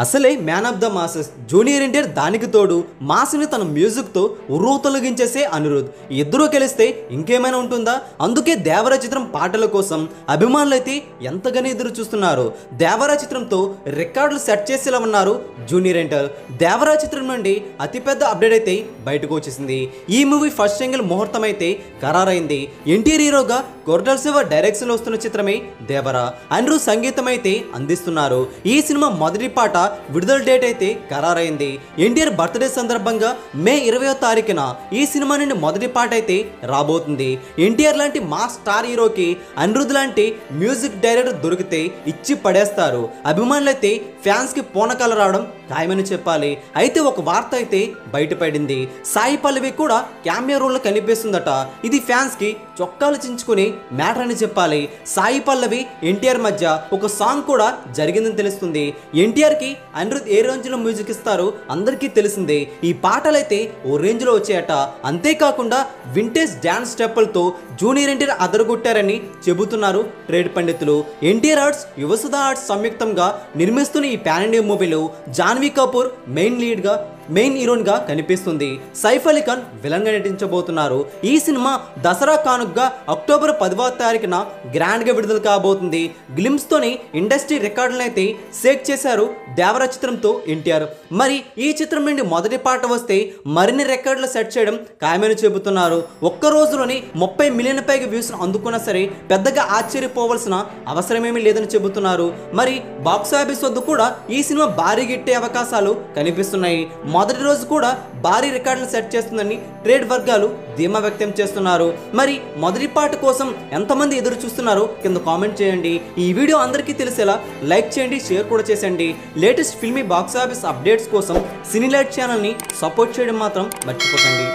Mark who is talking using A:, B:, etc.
A: అసలే man of the masses junior NTR దానికి తోడు మాస్ని తన మ్యూజిక్తో ఉర్రూ తొలగించేసే అనిరుద్. ఇద్దరూ కలిస్తే ఇంకేమైనా ఉంటుందా? అందుకే దేవరా చిత్రం పాటల కోసం అభిమానులైతే ఎంతగానో ఎదురు చూస్తున్నారు. దేవరా చిత్రంతో రికార్డులు సెట్ చేసేలా ఉన్నారు జూనియర్ ఎన్టీఆర్. దేవరా చిత్రం నుండి అతిపెద్ద అప్డేట్ అయితే బయటకు వచ్చేసింది. ఈ మూవీ ఫస్ట్ సింగిల్ ముహూర్తం అయితే ఖరారైంది. ఎన్టీఆర్ హీరోగా కొరటాల శివ డైరెక్షన్లో వస్తున్న చిత్రమే దేవరా. అనిరుద్ సంగీతం అయితే అందిస్తున్నారు. ఈ సినిమా మొదటి పాట విడుదల డేట్ అయితే ఖరారైంది. ఎన్టీఆర్ బర్త్డే సందర్భంగా మే 20వ తారీఖున ఈ సినిమా నుండి మొదటి పాట అయితే రాబోతుంది. ఎన్టీఆర్ లాంటి మా స్టార్ హీరోకి అనిరుద్ లాంటి మ్యూజిక్ డైరెక్టర్ దొరికితే ఇచ్చి పడేస్తారు. అభిమానులైతే ఫ్యాన్స్ కి పూనకాలు రావడం ఖాయమని చెప్పాలి. అయితే ఒక వార్త అయితే బయటపడింది. సాయి పల్లవి కూడా క్యామియో రోల్లో కనిపిస్తుందట. ఇది ఫ్యాన్స్ కి చొక్కాలు చించుకుని మ్యాటర్ అని చెప్పాలి. సాయి పల్లవి ఎన్టీఆర్ మధ్య ఒక సాంగ్ కూడా జరిగిందని తెలుస్తుంది. ఎన్టీఆర్ కి అనిరుద్ ఏ రేంజ్ లో మ్యూజిక్ ఇస్తారో అందరికీ తెలిసిందే. ఈ పాటలైతే ఓ రేంజ్ లో వచ్చాయట. అంతేకాకుండా వింటేజ్ డాన్స్ స్టెప్పులతో జూనియర్ ఎన్టీఆర్ అదరగొట్టారని చెబుతున్నారు ట్రేడ్ పండితులు. ఎన్టీఆర్ ఆర్ట్స్, యువసుధ ఆర్ట్స్ సంయుక్తంగా నిర్మిస్తున్న ఈ పాన్ ఇండియా మూవీలో జాన్వీ కపూర్ మెయిన్ హీరోయిన్ గా కనిపిస్తుంది. సైఫ్ అలీ ఖాన్ విలన్ గా నటించబోతున్నారు. ఈ సినిమా దసరా కానుకగా అక్టోబర్ 10వ తారీఖున గ్రాండ్ గా విడుదల కాబోతుంది. గ్లిమ్స్ తోని ఇండస్ట్రీ రికార్డులను అయితే షేక్ చేశారు దేవరా చిత్రంతో ఎన్టీఆర్. మరి ఈ చిత్రం నుండి మొదటి పాట వస్తే మరిన్ని రికార్డులు సెట్ చేయడం ఖాయమని చెబుతున్నారు. ఒక్క రోజులోని 30 మిలియన్ పైగా వ్యూస్ అందుకున్నా సరే పెద్దగా ఆశ్చర్యపోవాల్సిన అవసరమేమీ లేదని చెబుతున్నారు. మరి బాక్స్ ఆఫీస్ వద్ద కూడా ఈ సినిమా భారీ గిట్టే అవకాశాలు కనిపిస్తున్నాయి. మొదటి రోజు కూడా భారీ రికార్డులు సెట్ చేస్తుందని ట్రేడ్ వర్గాలు ధీమా వ్యక్తం చేస్తున్నారు. మరి మొదటి పాట కోసం ఎంతమంది ఎదురు చూస్తున్నారో కింద కామెంట్ చేయండి. ఈ వీడియో అందరికీ తెలిసేలా లైక్ చేయండి, షేర్ కూడా చేయండి. Latest filmy box office updates కోసం సినీ లైట్ ఛానల్ని సపోర్ట్ చేయడం మాత్రం మర్చిపోకండి.